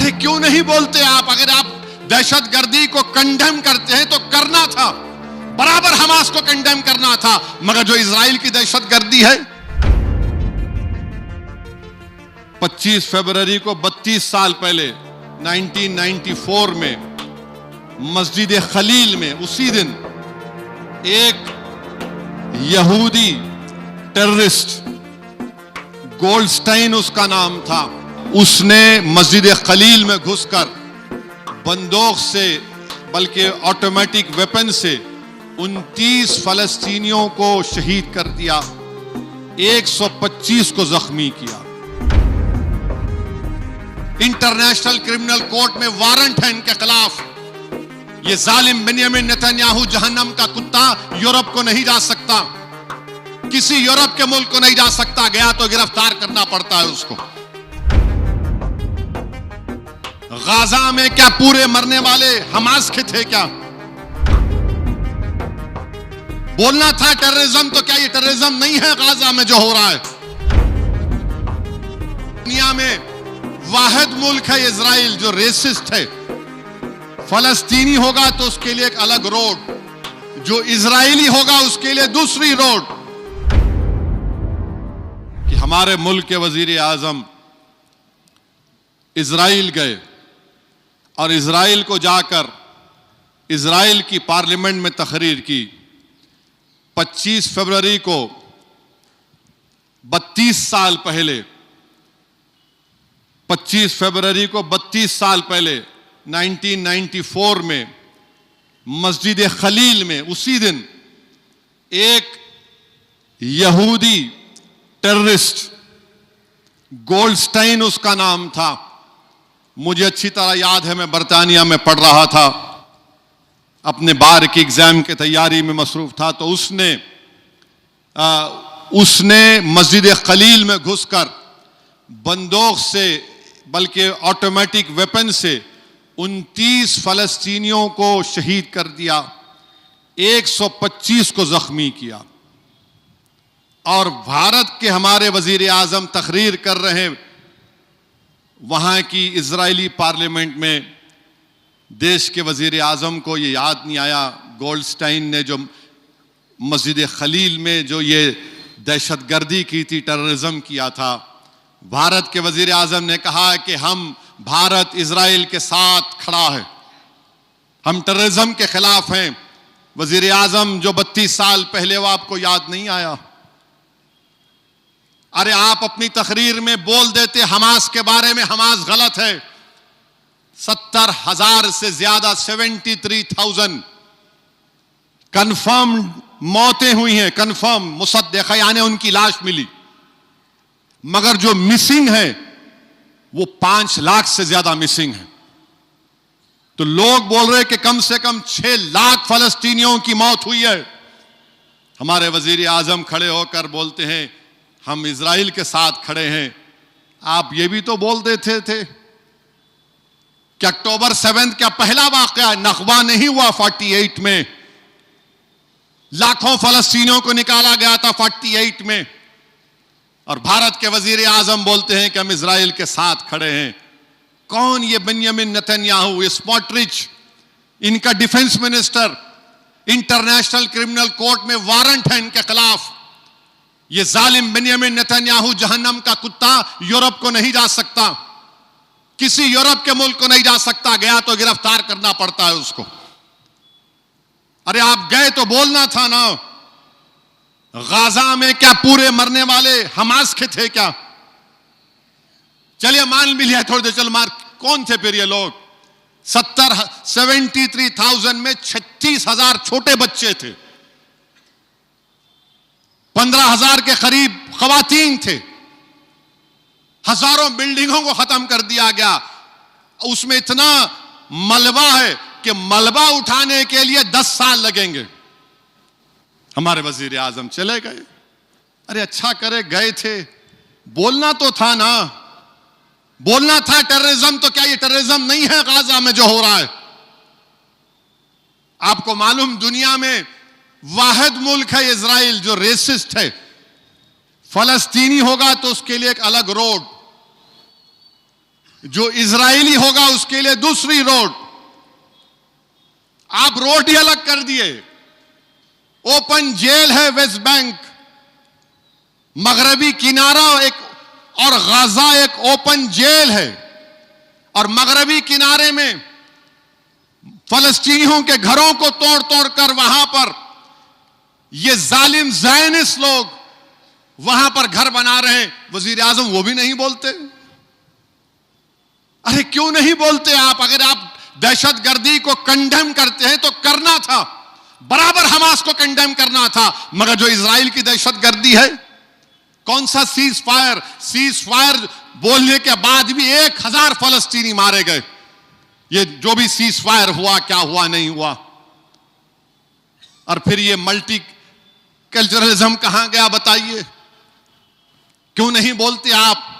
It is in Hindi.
अरे क्यों नहीं बोलते आप? अगर आप दहशतगर्दी को कंडेम करते हैं तो करना था, बराबर हमास को कंडेम करना था। मगर जो इजराइल की दहशतगर्दी है, 25 फरवरी को 32 साल पहले 1994 में मस्जिद खलील में उसी दिन एक यहूदी टेररिस्ट, गोल्डस्टाइन उसका नाम था, उसने मस्जिद खलील में घुसकर बंदूक से, बल्कि ऑटोमेटिक वेपन से 29 फलस्तीनियों को शहीद कर दिया, 125 को जख्मी किया। इंटरनेशनल क्रिमिनल कोर्ट में वारंट है इनके खिलाफ। ये जालिम बेंयामिन नेतन्याहू जहन्नम का कुत्ता यूरोप को नहीं जा सकता, किसी यूरोप के मुल्क को नहीं जा सकता। गया तो गिरफ्तार करना पड़ता है उसको। गाजा में क्या पूरे मरने वाले हमास के थे क्या? बोलना था टेररिज्म, तो क्या ये टेररिज्म नहीं है गाजा में जो हो रहा है? दुनिया में वाहिद मुल्क है इजराइल जो रेसिस्ट है। फलस्तीनी होगा तो उसके लिए एक अलग रोड, जो इजरायली होगा उसके लिए दूसरी रोड। कि हमारे मुल्क के वजीर आजम इजराइल गए और इजराइल को जाकर इजराइल की पार्लियामेंट में तकरीर की। 25 फरवरी को 32 साल पहले 25 फरवरी को 32 साल पहले 1994 में मस्जिद खलील में उसी दिन एक यहूदी टेररिस्ट, गोल्डस्टाइन उसका नाम था, मुझे अच्छी तरह याद है, मैं बरतानिया में पढ़ रहा था, अपने बार की एग्जाम की तैयारी में मसरूफ था, तो उसने मस्जिद खलील में घुसकर बंदूक से, बल्कि ऑटोमेटिक वेपन से 29 फलस्तीनियों को शहीद कर दिया, 125 को जख्मी किया। और भारत के हमारे वजीर आजम तकरीर कर रहे हैं वहां की इजरायली पार्लियामेंट में। देश के वजीर आजम को ये याद नहीं आया गोल्डस्टाइन ने जो मस्जिद खलील में जो ये दहशतगर्दी की थी, टेररिज्म किया था। भारत के वजीर आजम ने कहा कि हम, भारत इजराइल के साथ खड़ा है, हम टेररिज्म के खिलाफ हैं। वजीर आजम जो 32 साल पहले, वो आपको याद नहीं आया? अरे आप अपनी तकरीर में बोल देते हमास के बारे में, हमास गलत है। 70,000 से ज्यादा 73,000 कंफर्म मौतें हुई हैं, कंफर्म मुसद्दक़ा, यानी उनकी लाश मिली। मगर जो मिसिंग है वो 5 लाख से ज्यादा मिसिंग है। तो लोग बोल रहे कि कम से कम 6 लाख फलस्तीनियों की मौत हुई है। हमारे वजीर आजम खड़े होकर बोलते हैं हम इजराइल के साथ खड़े हैं। आप ये भी तो बोल देते थे कि अक्टूबर 7 का पहला वाकया नखबा नहीं हुआ 48 में, लाखों फलस्तीनियों को निकाला गया था 48 में। और भारत के वजीर आजम बोलते हैं कि हम इजराइल के साथ खड़े हैं। कौन ये बेंयामिन नेतन्याहू, ये स्मोट्रिच, इनका defence minister, international criminal court में वारंट है इनके खिलाफ। ये जालिम बेंयामिन नेतन्याहू जहन्नम का कुत्ता यूरोप को नहीं जा सकता, किसी यूरोप के मुल्क को नहीं जा सकता। गया तो गिरफ्तार करना पड़ता है उसको। अरे आप गए तो बोलना था ना। गाजा में क्या पूरे मरने वाले हमास के थे क्या? चलिए मान भी लिया थोड़ी देर, चल मार, कौन थे फिर ये लोग? 73,000 में 36,000 छोटे बच्चे थे, 15,000 के करीब खवातीन थे, हजारों बिल्डिंगों को खत्म कर दिया गया। उसमें इतना मलबा है कि मलबा उठाने के लिए 10 साल लगेंगे। हमारे वजीर आजम चले गए। अरे अच्छा करे गए थे, बोलना तो था ना, बोलना था टेररिज्म, तो क्या ये टेररिज्म नहीं है गाजा में जो हो रहा है? आपको मालूम दुनिया में वाहिद मुल्क है इजराइल जो रेसिस्ट है। फलस्तीनी होगा तो उसके लिए एक अलग रोड, जो इजरायली होगा उसके लिए दूसरी रोड। आप रोड ही अलग कर दिए। ओपन जेल है वेस्ट बैंक, मगरबी किनारा एक और गाजा एक ओपन जेल है, और मगरबी किनारे में फलस्तीनियों के घरों को तोड़ तोड़ कर वहां पर ये जालिम ज़ायनिस्ट लोग वहां पर घर बना रहे हैं। वजीर आजम वो भी नहीं बोलते। अरे क्यों नहीं बोलते आप? अगर आप दहशतगर्दी को कंडेम करते हैं तो करना था, बराबर हमास को कंडेम करना था। मगर जो इजराइल की दहशतगर्दी है, कौन सा सीज फायर बोलने के बाद भी 1000 फलस्तीनी मारे गए। ये जो भी सीज फायर हुआ, क्या हुआ नहीं हुआ। और फिर ये मल्टी कल्चरलिज्म कहां गया बताइए? क्यों नहीं बोलते आप?